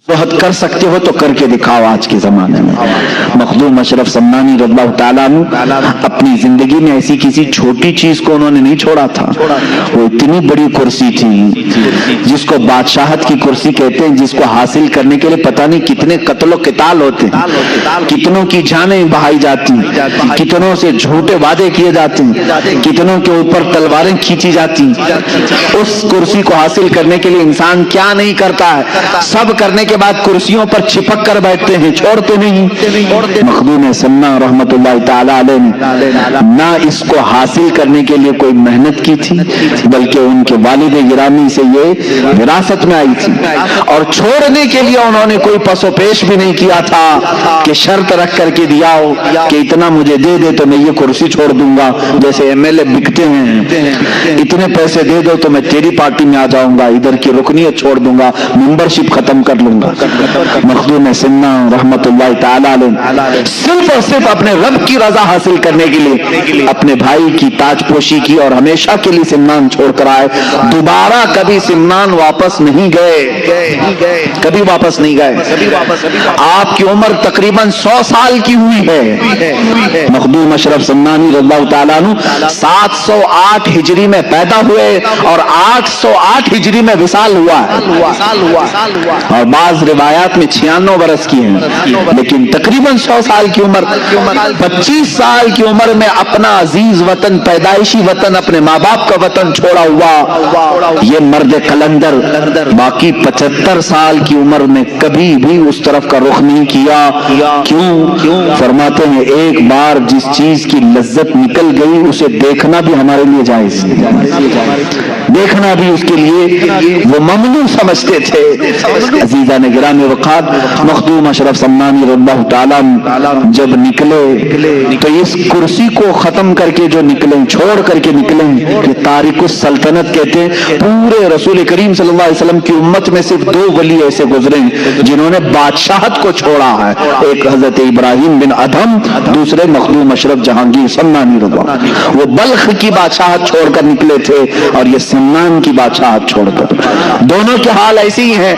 ज़ुहद कर सकते हो तो करके दिखाओ। आज के ज़माने में मखदूम अशरफ सम्मानी रज़ियल्लाहु ताला अन्हु अपनी ज़िंदगी में ऐसी किसी छोटी चीज़ को उन्होंने नहीं छोड़ा था। वो इतनी बड़ी कुर्सी थी जिसको बादशाहत की कुर्सी कहते हैं, जिसको हासिल करने के लिए पता नहीं कितने कत्लो किताल होते हैं, कितनों की जानें बहाई जाती, कितनों से झूठे वादे किए जाते हैं, कितनों के ऊपर तलवारें खींची जाती। उस कुर्सी को हासिल करने के लिए इंसान क्या नहीं करता है, सब करने के बाद कुर्सियों पर चिपक कर बैठते हैं, छोड़ते नहीं। मखदूम सन्ना रहमतुल्लाह ताला अलैह ने ना इसको हासिल करने के लिए कोई मेहनत की थी, बल्कि उनके वालिद गिरामी से ये विरासत में आई थी। और छोड़ने के लिए उन्होंने कोई पसोपेश भी नहीं किया था कि शर्त रख करके दिया हो कि इतना मुझे दे दे तो मैं ये कुर्सी छोड़ दूंगा। जैसे एमएलए बिकते हैं, इतने पैसे दे दो तो मैं तेरी पार्टी में आ जाऊंगा, इधर की रुकनियत छोड़ दूंगा, मेंबरशिप खत्म कर लूंगा। मखदूम सन्ना रहमतुल्लाह ताला अलैह सिर्फ और सिर्फ अपने रब की रजा हासिल करने के लिए अपने भाई की ताजपोशी की और हमेशा के लिए सिमनान छोड़कर आए। दोबारा कभी सिमनान वापस नहीं गए, कभी वापस नहीं गए। आपकी उम्र तकरीबन 100 साल की हुई है। मखदूम अशरफ सम्मानी रज़ियल्लाहु ताला अन्हु 708 हिजरी में पैदा हुए और 808 हिजरी में विसाल हुआ है। और बाज रिवायात में 96 बरस की हैं, लेकिन तकरीबन 100 साल की उम्र, 25 साल की उम्र में अपना अजीज वतन, पैदाइशी वतन, अपने माँ बाप का वतन छोड़ा हुआ ये मर्द कलंदर बाकी 75 साल की उम्र में कभी भी उस तरफ का रुख नहीं किया। क्यों? फरमाते हैं एक बार जिस चीज की लज्जत निकल गई उसे देखना भी हमारे लिए जायज नहीं, देखना भी उसके लिए वो ममनू समझते थे। अजीजा ने गिरामी वक़ात मखदूम अशरफ सम्मानी रज़ियल्लाहु ताला जब निकले तो इस कुर्सी को खत्म करके जो निकले, छोड़ करके निकले, कि तारिकुस सल्तनत कहते हैं। पूरे रसूल करीम सल्लल्लाहु अलैहि वसल्लम की उम्मत में सिर्फ 2 वली ऐसे गुजरे जिन्होंने बादशाहत को छोड़ा है, एक हजरत इब्राहिम बिन अदहम, दूसरे मखदूम अशरफ जहांगीर सम्मानी रज़ियल्लाहु। वो बल्ख की बादशाहत छोड़कर निकले थे और ये सिमनान की बादशाहत छोड़कर। दोनों के हाल ऐसे ही है।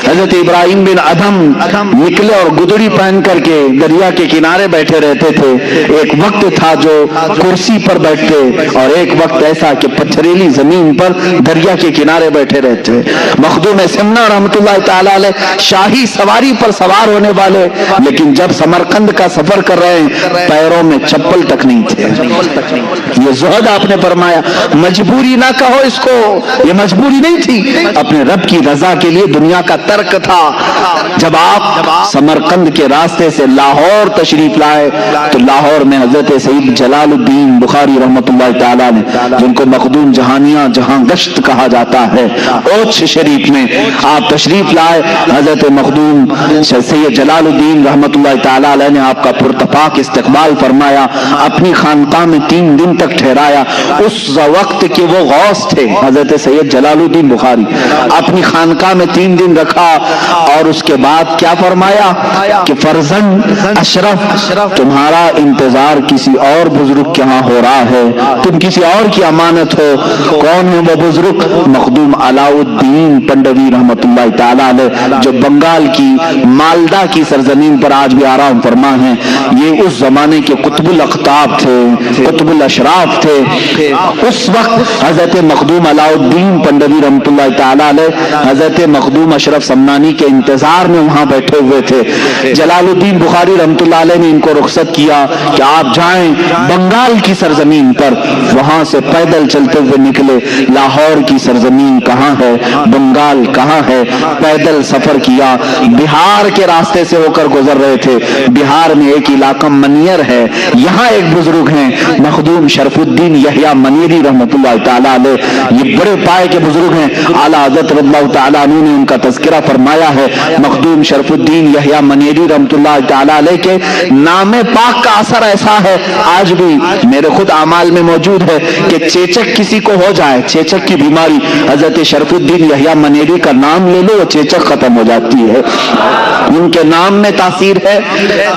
हजरत इब्राहिम बिन अदहम निकले और गुदड़ी पहन करके दरिया के किनारे बैठे रहते थे। एक वक्त था जो कुर्सी पर बैठते और एक वक्त ऐसा कि पथरीली जमीन पर दरिया के किनारे बैठे रहते। मखदूम सिमना रहमतुल्लाह ताला अलैह शाही सवारी पर सवार होने वाले, लेकिन जब समरकंद का सफर कर रहे हैं पैरों में चप्पल तक नहीं थे। ये ज़ुहद आपने फरमाया, मजबूरी ना कहो इसको, ये मजबूरी नहीं थी, अपने रब की रजा के लिए दुनिया का तर्क था। जब आप समरकंद के रास्ते से लाहौर तशरीफ लाए तो लाहौर में हजरत सईद जलालुद्दीन बुखारी रहमतुल्लाह ताला ने, जिनको मखदूम जहानिया जहां गश्त कहा जाता है, ओछ शरीफ में आप तशरीफ लाए। हजरत मखदूम सैयद जलालुद्दीन रहमतुल्लाह ताला अलैह ने आपका पुरतपाक इस्तकबाल फरमाया, अपनी खानकाह में 3 दिन तक ठहराया। उस वक्त के वो गौस थे हजरत सैयद जलालुद्दीन बुखारी, अपनी खानकाह में 3 दिन रखा और उसके बाद क्या फरमाया कि फर्जन अशरफ तुम्हारा इंतजार किसी और बुजुर्ग के यहाँ हो रहा है, तुम किसी और की अमानत हो। कौन है वो बुजुर्ग? मखदूम अलाउद्दीन पंडवी रहमतुल्लाह ताला अलैह, जो बंगाल की मालदा की सरजमीन पर आज भी आराम फरमा है। ये उस जमाने के कुतुबुल अख्ताब थे, कुतुबुल अशराफ थे। उस वक्त हजरत मखदूम अलाउद्दीन पंडवी रहमतुल्लाह ताला अलैह हजरत मखदूम अशरफ सम्मानी के इंतजार में वहां बैठे हुए थे। जलालुद्दीन बुखारी रहमतुल्लाह अलैह ने इनको रुखसत किया कि आप जाएं बंगाल की सरजमीन पर। वहां से पैदल चलते हुए निकले। लाहौर की सरजमीन कहाँ है, बंगाल कहाँ है, पैदल सफर किया। बिहार के रास्ते से होकर गुजर रहे थे। बिहार में एक इलाका मनियर है, यहाँ एक बुजुर्ग हैं मखदूम शरफुद्दीन यहया मनीरी रहमतुल्लाह ताला अलैह। ये बड़े पाए के बुजुर्ग हैं। आला हज़रत रज़ियल्लाहु ताला अन्हु ने उनका तज़किरा फरमाया है। मखदूम शरफुद्दीन यहया मनीरी रहमतुल्लाह ताला अलैह के नामे पाक का असर ऐसा है, आज भी मेरे खुद आमाल में मौजूद है कि चेचक किसी को हो जाए, चेचक की बीमारी, हजरत शरफुद्दीन यहया मनीरी का नाम ले लो, वो चेचक खत्म हो जाती है। उनके नाम में तासीर है।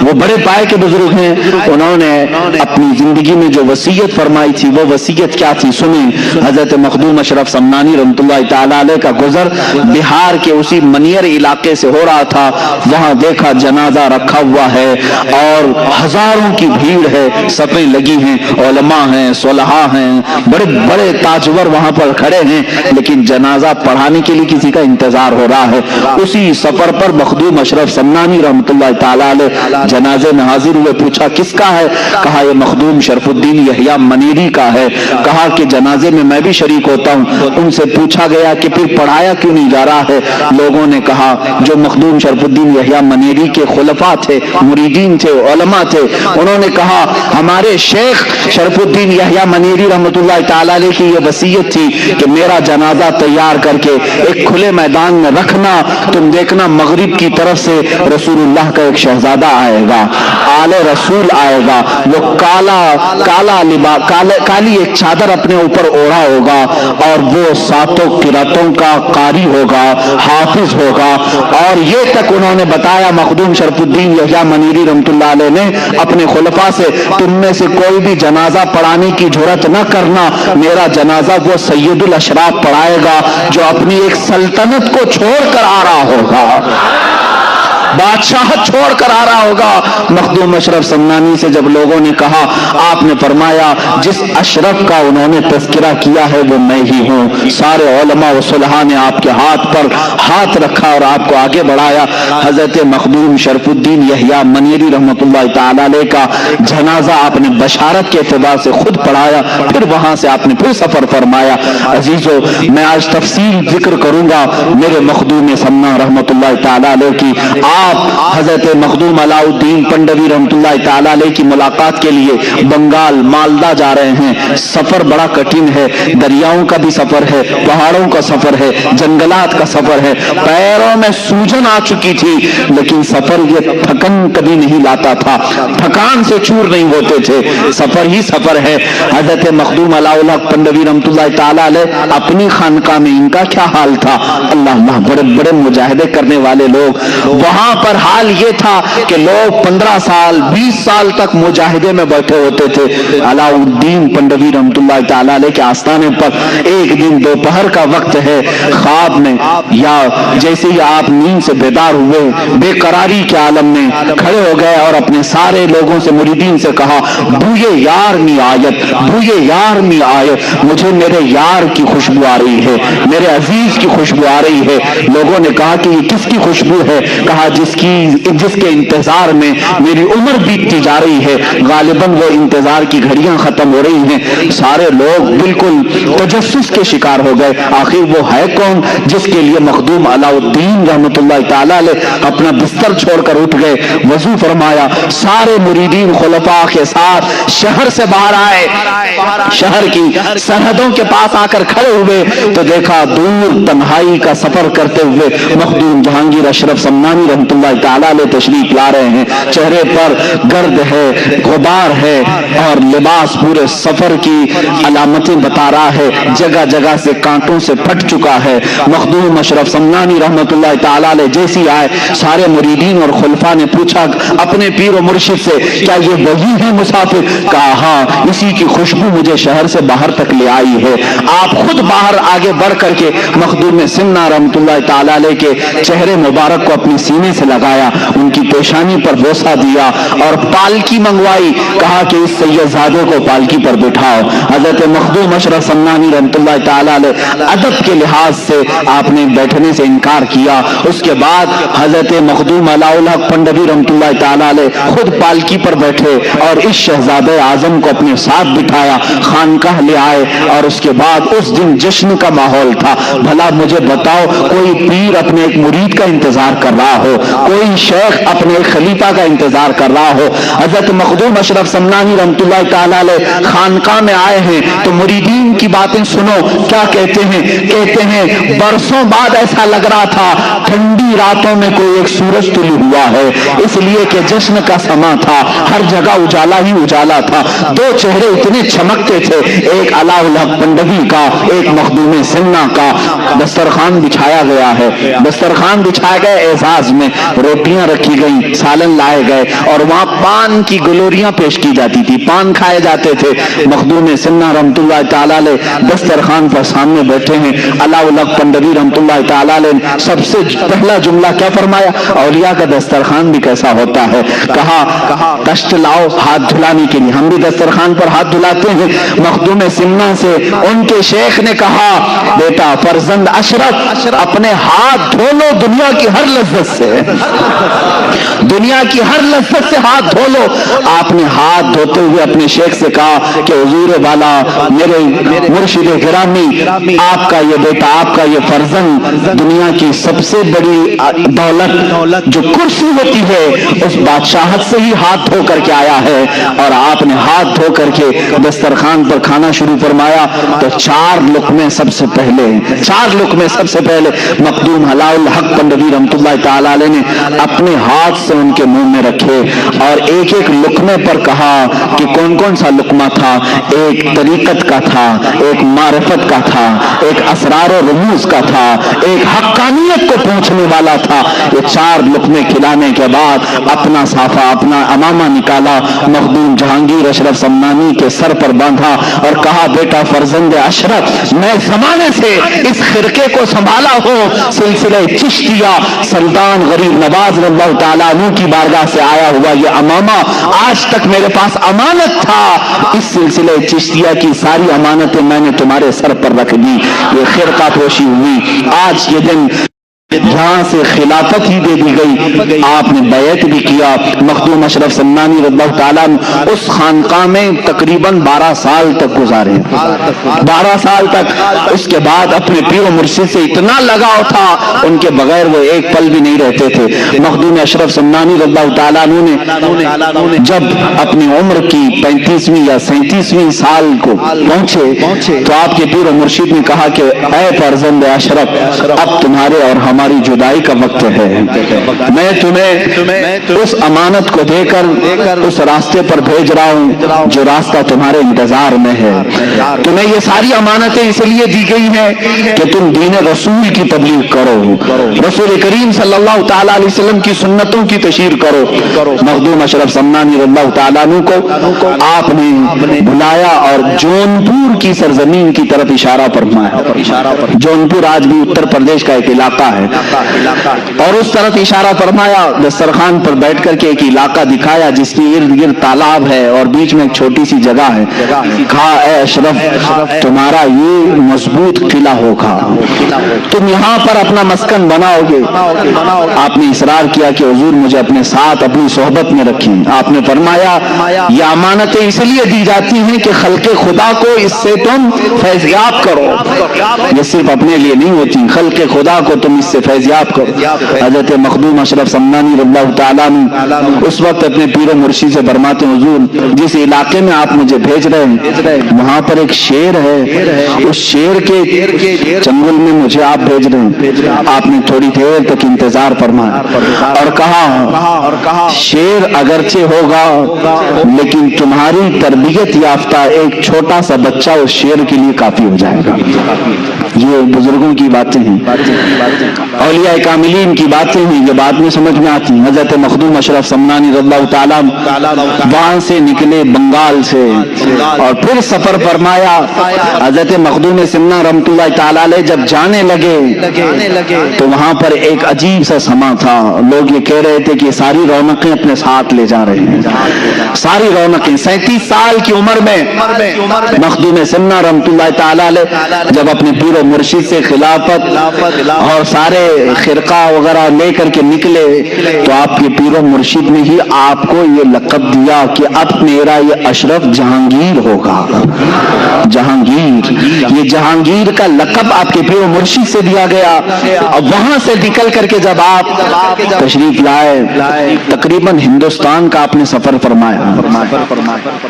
वो बड़े पाए के बुजुर्ग हैं। उन्होंने अपनी जिंदगी में जो वसीयत फरमाई थी, वो वसीयत क्या थी सुने। हजरत मखदूम अशरफ समनानी रहमतुल्लाह ताला अलैह का गुजर बिहार के उसी मनियर इलाके से हो रहा था। वहां देखा जनाजा रखा हुआ है और हजारों की भीड़ है, सफें लगी हैं, उलमा हैं, सुलहा हैं, बड़े बड़े ताजवर वहां पर खड़े हैं, लेकिन जनाजा पढ़ाने के लिए किसी का इंतजार हो रहा है। उसी सफर पर मखदूम अशरफ समनानी रहमतुल्लाह ताला अलैह जनाजे में हाजिर हुए। पूछा किसका है? कहा ये मखदूम शरफुद्दीन यहया मनीरी का है। कहा कि जनाजे में मैं भी शरीक होता हूं। उनसे पूछा गया कि फिर पढ़ाया क्यों नहीं जा रहा है? लोगों ने कहा जो मखदूम शरफुद्दीन यहया मनीरी के खुलफा थे, मुरीदीन थे, उलमा थे, उन्होंने कहा हमारे शेख शरफुद्दीन यहया मनीरी रहमतुल्लाह ताला अलैह की ये वसीयत थी कि मेरा जनाजा तैयार करके एक खुले मैदान में रखना, तुम देखना मगरिब की तरफ से रसूलुल्लाह का एक शहजादा आएगा, आले रसूल आएगा, वो काली एक चादर अपने ऊपर ओढ़ा होगा और वो सातों किरातों का कारी होगा, हाफिज होगा। और ये तक उन्होंने बताया मखदूम शरफुद्दीन यहया मनीरी रहमतुल्लाह अलैह ने अपने खुलफा से, तुम में से कोई भी जनाजा पढ़ाने की जुर्रत न करना, मेरा जनाजा वो सैयदुल अशराफ पढ़ाएगा जो अपनी एक सल्तनत को छोड़कर आ रहा होगा, बादशाह छोड़कर आ रहा होगा। मखदूम अशरफ समनानी से जब लोगों ने कहा, आपने फरमाया जिस अशरफ का उन्होंने तज़किरा किया है वो मैं ही हूँ। सारे उलमा व सुलहा ने आपके हाथ पर हाथ रखा और आपको आगे बढ़ाया। हजरत मखदूम शरफुद्दीन यहया मनीरी रहमतुल्लाह ताला अलैह का जनाजा आपने बशारत के एतबार से खुद पढ़ाया, फिर वहां से आपने फिर सफर फरमाया। अजीजों, मैं आज तफसील जिक्र करूंगा मेरे मखदूम समना रहमतुल्लाह ताला अलैह की। आप हजरत मखदूम अलाउद्दीन पंडवी रहमतुल्लाह ताला अलैह की मुलाकात के लिए बंगाल मालदा जा रहे हैं। सफर बड़ा कठिन है, दरियाओं का भी सफर है, पहाड़ों का सफर है, जंगलात का सफर है, पैरों में सूजन आ चुकी थी, लेकिन सफर ये थकन कभी नहीं लाता था, थकान से चूर नहीं होते थे, सफर ही सफर है। हजरत मखदूम अलाउल्लाह पंडवी रहमतुल्लाह ताला अलैह अपनी खानका में इनका क्या हाल था? अल्लाह अल्लाह, बड़े बड़े मुजाहिदे करने वाले लोग। वहां पर हाल ये था कि लोग 15 साल 20 साल तक मुजाहिदे में बैठे होते थे। अलाउद्दीन पंडवी रहमतुल्लाह ताला अलैह के आस्थाने पर एक दिन दोपहर का वक्त है, ख्वाब में या जैसे ही आप नींद से बेदार हुए, बेकरारी के आलम में खड़े हो गए और अपने सारे लोगों से, मुरीदीन से कहा, बूये यार मी आयत, बूये यार मी आयत, मुझे मेरे यार की खुशबू आ रही है, मेरे अजीज की खुशबू आ रही है। लोगों ने कहा कि ये किसकी खुशबू है? कहा जिसके इंतजार में मेरी उम्र बीतती जा रही है, गालिबन वो इंतजार की घड़ियां खत्म हो रही हैं। सारे लोग बिल्कुल तजस्सुस के शिकार हो गए, आखिर वो है कौन जिसके लिए मखदूम अलाउद्दीन रहमतुल्लाह ताला अलैह अपना बिस्तर छोड़कर उठ गए, वजू फरमाया, सारे मुरीदीन खुलफा के साथ शहर से बाहर आए, शहर की सरहदों के पास आकर खड़े हुए तो देखा दूर तन्हाई का सफर करते हुए मखदूम जहांगीर अशरफ समनानी रहमतुल्लाह ताला अलैह तशरीफ ला रहे हैं। चेहरे पर गर्द है, गुबार है और लिबास पूरे सफर की अलामतें बता रहा है, जगह जगह से कांटों से फट चुका है। मखदूम अशरफ समनानी रहमतुल्लाह ताला अलैह जैसी आए, सारे मुरीदीन और खुलफा ने पूछा अपने पीर और मुर्शिद से, क्या ये वही है मुसाफिर? कहा हाँ, इसी की खुशबू मुझे शहर से बाहर तक ले आई है। आप खुद बाहर आगे बढ़ करके मखदूम सिन्ना रहमतुल्लाह ताला अलैह के चेहरे मुबारक को अपने सीने से लगाया, उनकी पेशानी पर बोसा दिया और पालकी मंगवाई। कहा कि इस सैयदजादे को पालकी पर बिठाओ। हजरत मखदूम अशरफ समनानी रहमतुल्लाह ताला अलैह अदब के लिहाज से आपने बैठने से इनकार किया। उसके बाद हजरत मखदूम अलाउल्लाह पंडवी रहमतुल्लाह ताला अलैह खुद पालकी पर बैठे और इस शहजादे आजम को अपने साथ बिठाया, खानकाह ले आए और उसके बाद उस दिन जश्न का माहौल था। भला मुझे बताओ, कोई पीर अपने एक मुरीद का इंतजार कर रहा हो, कोई शेख अपने एक खलीफा का इंतजार कर रहा हो। हजरत मखदूम अशरफ समनानी रहमतुल्लाह ताला अलैह खानकाह में आए हैं तो मुरीदीन की बातें सुनो, क्या कहते हैं? कहते हैं बरसों बाद ऐसा लग रहा था ठंडी रातों में कोई एक सूरज तुलू हुआ है, इसलिए कि जश्न का समा था, हर जगह उजाला ही उजाला था। दो चेहरे इतने चमकते थे, एक अलाउल्लाह पंडवी का, एक मखदूम सिन्ना का। दस्तरखान बिछाया गया है, दस्तरखान बिछाया गया एजाज में, روٹیاں رکھی گئیں، سالن لائے گئے اور وہاں پان کی گلوریاں پیش کی جاتی تھی، پان کھائے جاتے تھے۔ مخدوم سنہ رحمۃ اللہ تعالی علیہ دسترخوان پر سامنے بیٹھے ہیں۔ علاء الحق پنڈوی رحمۃ اللہ تعالی علیہ سب سے پہلا جملہ کیا فرمایا؟ اولیاء کا دسترخوان بھی کیسا ہوتا ہے، کہا تشت لاؤ ہاتھ دھلانے کے لیے، ہم بھی دسترخوان پر ہاتھ دھلاتے ہیں۔ مخدوم سنہ سے ان کے شیخ نے کہا بیٹا فرزند اشرف اپنے ہاتھ دھو لو دنیا کی ہر لذت سے، دنیا کی ہر لذت سے ہاتھ دھو لو۔ آپ نے ہاتھ دھوتے ہوئے اپنے شیخ سے کہا کہ حضور والا میرے مرشد گرامی، آپ کا یہ بیٹا، آپ کا یہ فرزند دنیا کی سب سے بڑی دولت جو کرسی ہوتی ہے اس بادشاہت سے ہی ہاتھ دھو کر کے آیا ہے، اور آپ نے ہاتھ دھو کر کے دسترخوان پر کھانا شروع فرمایا تو چار لقمے سب سے پہلے مخدوم علاء الحق پنڈوی رحمۃ اللہ تعالی علیہ نے اپنے ہاتھ سے ان کے منہ میں رکھے اور ایک ایک لقمے پر کہا کہ کون کون سا لقمہ تھا۔ ایک طریقت کا تھا، ایک معرفت کا تھا، ایک اسرار و رموز کا تھا، ایک حقانیت کو پہنچنے والا تھا۔ یہ چار لقمے کھلانے کے بعد اپنا صافہ، اپنا امامہ نکالا، مخدوم جہانگیر اشرف سمنانی کے سر پر باندھا اور کہا بیٹا فرزند اشرف، میں زمانے سے اس خرقے کو سنبھالا ہوں، سلسلہ چشتیہ سلطان غریب نواز رضی اللہ تعالیٰ عنہ کی بارگاہ سے آیا ہوا یہ امامہ آج تک میرے پاس امانت تھا، اس سلسلہ چشتیہ کی ساری امانتیں میں نے تمہارے سر پر رکھ دی۔ یہ خرقہ پوشی ہوئی، آج کے دن یہاں سے خلافت ہی دے دی گئی، آپ نے بیعت بھی کیا۔ مخدوم اشرف سمنانی رضی اللہ تعالیٰ اس خانقاہ میں تقریباً 12 سال تک گزارے، 12 سال تک۔ اس کے بعد اپنے پیر و مرشد سے اتنا لگاؤ تھا، ان کے بغیر وہ ایک پل بھی نہیں رہتے تھے۔ مخدوم اشرف سمنانی رضی اللہ تعالیٰ نے جب اپنی عمر کی 35ویں یا 37ویں سال کو پہنچے تو آپ کے پیر و مرشد نے کہا کہ اے فرزند اشرف، اب تمہارے اور ہماری جدائی کا وقت ہے، میں تمہیں اس امانت کو دے کر اس راستے پر بھیج رہا ہوں جو راستہ تمہارے انتظار میں ہے۔ تمہیں یہ ساری امانتیں اس لیے دی گئی ہیں کہ تم دین رسول کی تبلیغ کرو، رسول کریم صلی اللہ تعالیٰ علیہ وسلم کی سنتوں کی تشہیر کرو۔ مخدوم اشرف سمنانی رضی اللہ تعالیٰ عنہ کو آپ نے بلایا اور جونپور کی سرزمین کی طرف اشارہ فرمایا۔ جونپور آج بھی اتر پردیش کا ایک علاقہ ہے، اور اس طرف اشارہ فرمایا، دسترخوان پر بیٹھ کر کے ایک علاقہ دکھایا جس کی ارد گرد تالاب ہے اور بیچ میں ایک چھوٹی سی جگہ ہے۔ کہا اے اشرف، تمہارا یہ مضبوط قلعہ ہوگا، تم یہاں پر اپنا مسکن بناؤ گے۔ آپ نے اصرار کیا کہ حضور مجھے اپنے ساتھ اپنی صحبت میں رکھیں۔ آپ نے فرمایا یہ امانتیں اس لیے دی جاتی ہیں کہ خلق خدا کو اس سے تم فیضیاب کرو، یہ صرف اپنے لیے نہیں ہوتی، خلق خدا کو تم اس سے فیضیاب کرو۔ حضرت مخدوم اشرف سمنانی رضی اللہ تعالیٰ عنہ اس وقت اپنے پیر و مرشد سے فرماتے ہیں حضور جس علاقے میں آپ مجھے بھیج رہے ہیں وہاں پر ایک شیر ہے، اس شیر کے چنگل میں مجھے آپ بھیج رہے ہیں۔ آپ نے تھوڑی دیر تک انتظار فرمایا اور کہا شیر اگرچہ ہوگا لیکن تمہاری تربیت یافتہ ایک چھوٹا سا بچہ اس شیر کے لیے کافی ہو جائے گا۔ یہ بزرگوں کی باتیں ہیں، اولیاء کاملین کی باتیں ہیں، یہ بات میں سمجھ میں آتی ہیں۔ حضرت مخدوم اشرف سمنانی رضی اللہ تعالیٰ وہاں سے نکلے بنگال سے اور پھر سفر فرمایا۔ حضرت مخدوم سنہ رحمۃ اللہ تعالیٰ علیہ جب جانے لگے تو وہاں پر ایک عجیب سا سما تھا، لوگ یہ کہہ رہے تھے کہ ساری رونقیں اپنے ساتھ لے جا رہے ہیں، ساری رونقیں۔ 37 سال کی عمر میں مخدوم سنہ رحمۃ اللہ تعالیٰ علیہ جب اپنے پیر و مرشد سے خلافت اور سارے خرقہ وغیرہ لے کر کے نکلے تو آپ کے پیر و مرشد نے ہی آپ کو یہ لقب دیا کہ اب میرا یہ اشرف جہانگیر ہوگا۔ جہانگیر، یہ جہانگیر کا لقب آپ کے پیر و مرشد سے دیا گیا۔ اور وہاں سے نکل کر کے جب آپ تشریف لائے تقریباً ہندوستان کا آپ نے سفر فرمایا،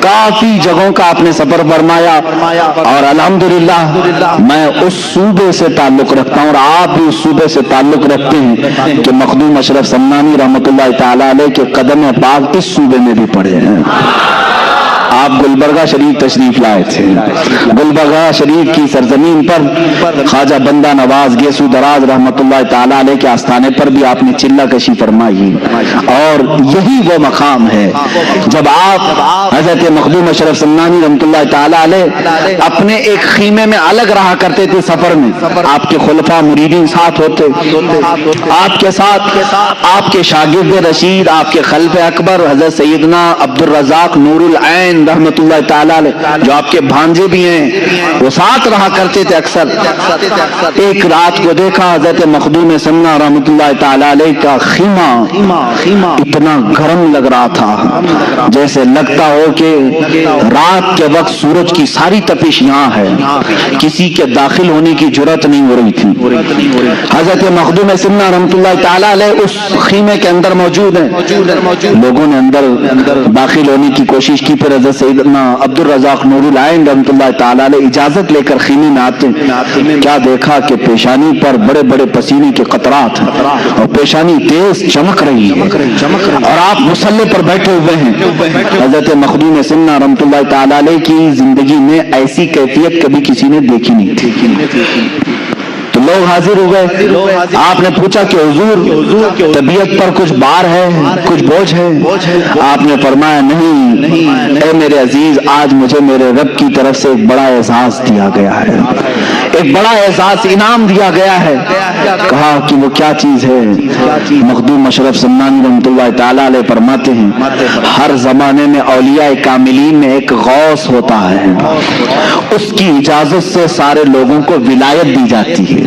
کافی جگہوں کا آپ نے سفر فرمایا، اور الحمدللہ میں اس صوبے سے تعلق رکھتا ہوں اور آپ بھی اس صوبے سے تعلق رکھتے ہیں کہ مخدوم اشرف سمنانی رحمۃ اللہ تعالی علیہ کے قدم پاک اس صوبے میں بھی پڑے ہیں۔ آپ گلبرگہ شریف تشریف لائے تھے. گلبرگہ شریف کی سرزمین پر خواجہ بندہ نواز گیسو دراز رحمت اللہ تعالی علیہ کے آستانے پر بھی آپ نے چلہ کشی فرمائی, اور یہی وہ مقام ہے جب آپ حضرت مخدوم اشرف سمنانی رحمت اللہ تعالی علیہ اپنے ایک خیمے میں الگ رہا کرتے تھے سفر میں. آپ کے خلفاء مریدین ساتھ ہوتے, آپ کے ساتھ آپ کے شاگرد رشید, آپ کے خلف اکبر حضرت سیدنا عبد الرزاق نور العین رحمت اللہ تعالی علیہ جو آپ کے بھانجے بھی ہیں, وہ ساتھ رہا کرتے تھے اکثر. ایک رات کو دیکھا حضرت مخدوم سمنا رحمت اللہ تعالی علیہ کا خیمہ اتنا گرم لگ رہا تھا جیسے لگتا ہو کہ رات کے وقت سورج کی ساری تپش یہاں ہے, کسی کے داخل ہونے کی جرات نہیں ہو رہی تھی. حضرت مخدوم سمنا رحمت اللہ تعالی علیہ اس خیمے کے اندر موجود ہیں. لوگوں نے اندر داخل ہونے کی کوشش کی, پھر حضرت سیدنا عبد الرزاق نور العین رحمت اللہ تعالی علیہ اجازت لے کر خیمے میں آتے. کیا دیکھا کہ پیشانی پر بڑے بڑے پسینے کے قطرات اور پیشانی تیز چمک رہی ہے, اور آپ مصلی پر بیٹھے ہوئے ہیں. حضرت مخدوم سمنا رحمت اللہ تعالی علیہ کی زندگی میں ایسی کیفیت کبھی کسی نے دیکھی نہیں تھی. تو لوگ حاضر ہوئے, آپ نے پوچھا کہ حضور طبیعت پر کچھ بار ہے, کچھ بوجھ ہے؟ آپ نے فرمایا نہیں اے میرے عزیز, آج مجھے میرے رب کی طرف سے ایک بڑا اعزاز دیا گیا ہے, ایک بڑا اعزاز انعام دیا گیا ہے. کہا کہ وہ کیا چیز ہے؟ مخدوم اشرف سمنانی رحمت اللہ تعالی علیہ فرماتے ہیں ہر زمانے میں اولیاء کاملین میں ایک غوث ہوتا ہے, اس کی اجازت سے سارے لوگوں کو ولایت دی جاتی ہے.